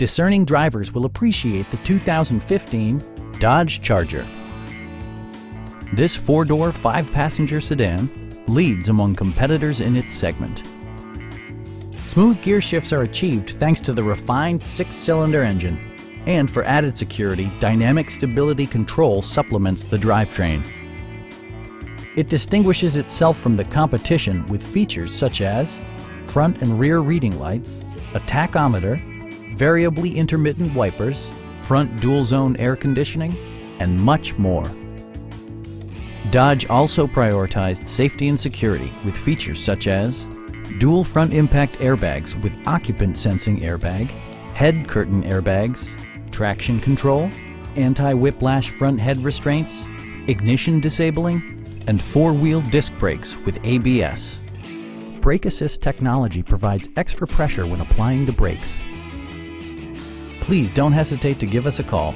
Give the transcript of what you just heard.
Discerning drivers will appreciate the 2015 Dodge Charger. This four-door, five-passenger sedan leads among competitors in its segment. Smooth gear shifts are achieved thanks to the refined six-cylinder engine. And for added security, dynamic stability control supplements the drivetrain. It distinguishes itself from the competition with features such as front and rear reading lights, a tachometer, variably intermittent wipers, front dual-zone air conditioning, and much more. Dodge also prioritized safety and security with features such as dual front impact airbags with occupant sensing airbag, head curtain airbags, traction control, anti-whiplash front head restraints, ignition disabling, and four-wheel disc brakes with ABS. Brake Assist technology provides extra pressure when applying the brakes. Please don't hesitate to give us a call.